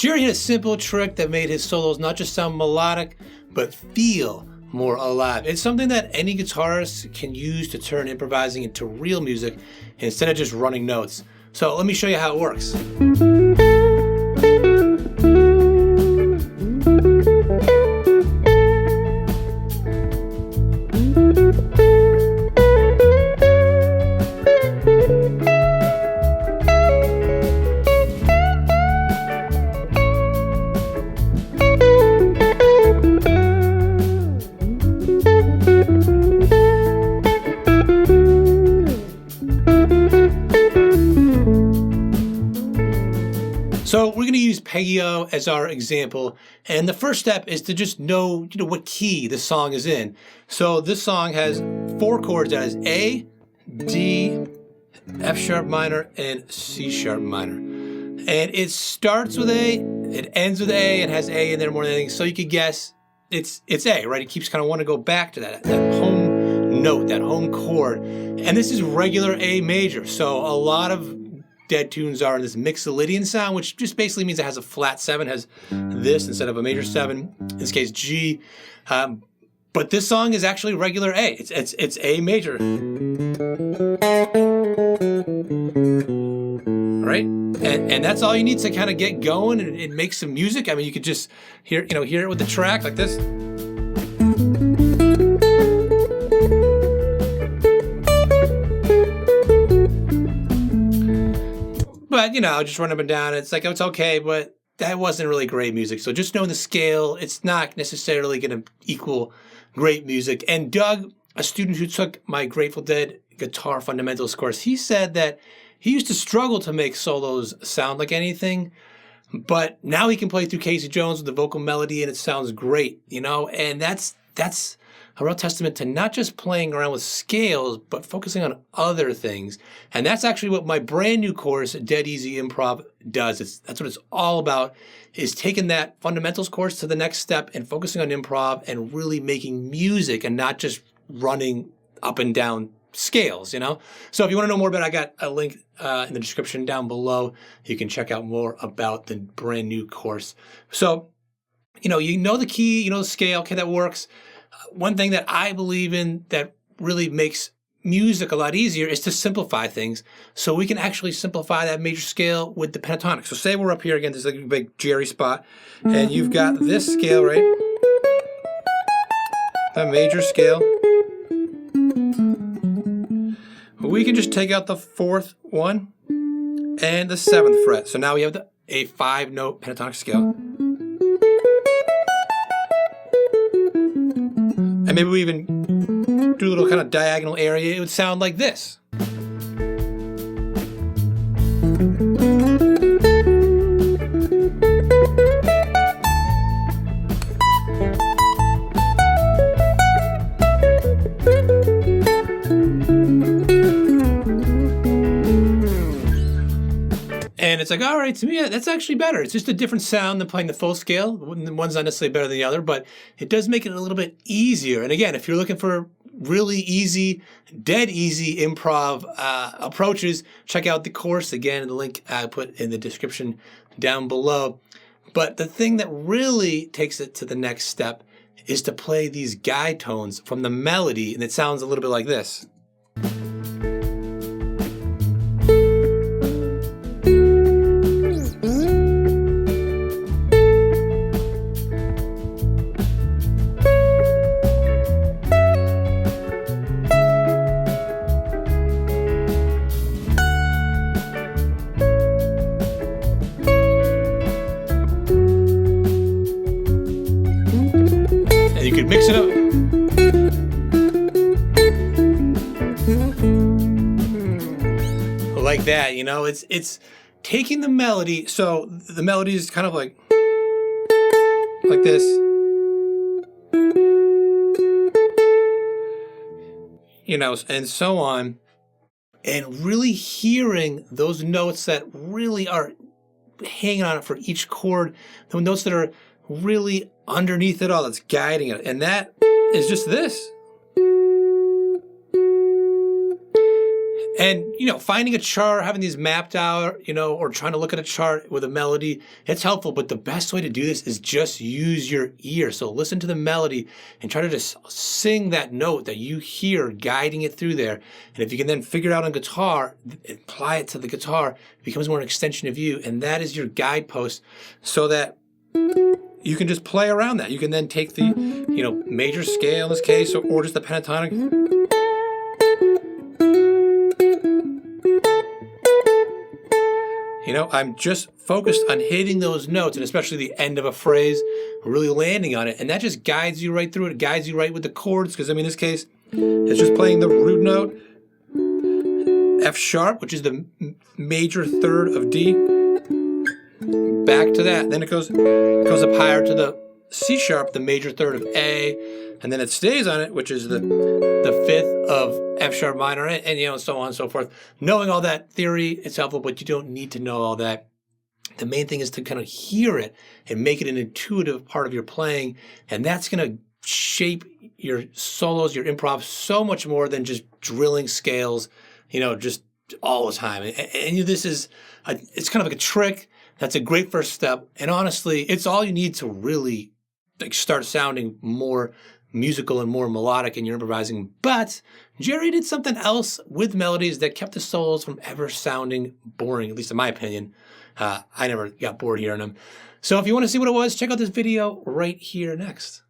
Jerry had a simple trick that made his solos not just sound melodic, but feel more alive. It's something that any guitarist can use to turn improvising into real music instead of just running notes. So let me show you how it works. So we're going to use Peggy-O as our example, and the first step is to just know, what key the song is in. So this song has 4 chords. That is A, D, F sharp minor, and C sharp minor. And it starts with A, it ends with A, and has A in there more than anything. So you could guess it's A, right? It keeps kind of wanting to go back to that home note, that home chord. And this is regular A major. So a lot of dead tunes are in this Mixolydian sound, which just basically means it has a flat 7, has this instead of a major 7, in this case G. But this song is actually regular A. It's A major. Right? And that's all you need to kind of get going and make some music. I mean, you could just hear it with the track like this. But, just run up and down. It's like, it's okay, but that wasn't really great music. So just knowing the scale, it's not necessarily going to equal great music. And Doug, a student who took my Grateful Dead Guitar Fundamentals course, he said that he used to struggle to make solos sound like anything, but now he can play through Casey Jones with the vocal melody and it sounds great, and that's a real testament to not just playing around with scales, but focusing on other things. And that's actually what my brand new course, Dead Easy Improv, does. That's what it's all about, is taking that fundamentals course to the next step and focusing on improv and really making music and not just running up and down scales, So if you want to know more about it, I got a link in the description down below. You can check out more about the brand new course. So, you know the key, the scale, okay, that works. One thing that I believe in that really makes music a lot easier is to simplify things. So we can actually simplify that major scale with the pentatonic. So say we're up here again, there's like a big Jerry spot, and you've got this scale, right? A major scale. We can just take out the 4th one and the 7th fret. So now we have a 5-note pentatonic scale. And maybe we even do a little kind of diagonal area. It would sound like this. And it's like, all right, to me, that's actually better. It's just a different sound than playing the full scale. One's not necessarily better than the other, but it does make it a little bit easier. And again, if you're looking for really easy, dead easy improv approaches, check out the course. Again, the link I put in the description down below. But the thing that really takes it to the next step is to play these guide tones from the melody, and it sounds a little bit like this. You could mix it up. Like that, it's taking the melody. So the melody is kind of like this. And so on. And really hearing those notes that really are hanging on it for each chord, the notes that are really underneath it all, that's guiding it. And that is just this. And, finding a chart, having these mapped out, or trying to look at a chart with a melody, it's helpful. But the best way to do this is just use your ear. So listen to the melody and try to just sing that note that you hear guiding it through there. And if you can then figure it out on guitar, apply it to the guitar, it becomes more an extension of you. And that is your guidepost so that you can just play around that. You can then take the, major scale in this case, or just the pentatonic. I'm just focused on hitting those notes, and especially the end of a phrase, really landing on it. And that just guides you right through it. It guides you right with the chords, because, in this case, it's just playing the root note, F sharp, which is the major third of D, back to that. Then it goes up higher to the C sharp, the major third of A, and then it stays on it, which is the fifth of F sharp minor, and so on and so forth. Knowing all that theory, it's helpful, but you don't need to know all that. The main thing is to kind of hear it and make it an intuitive part of your playing, and that's going to shape your solos, your improv, so much more than just drilling scales, just all the time. And this is, it's kind of like a trick. That's a great first step, and honestly, it's all you need to really start sounding more musical and more melodic in your improvising. But Jerry did something else with melodies that kept the solos from ever sounding boring, at least in my opinion. I never got bored hearing them. So if you want to see what it was, check out this video right here next.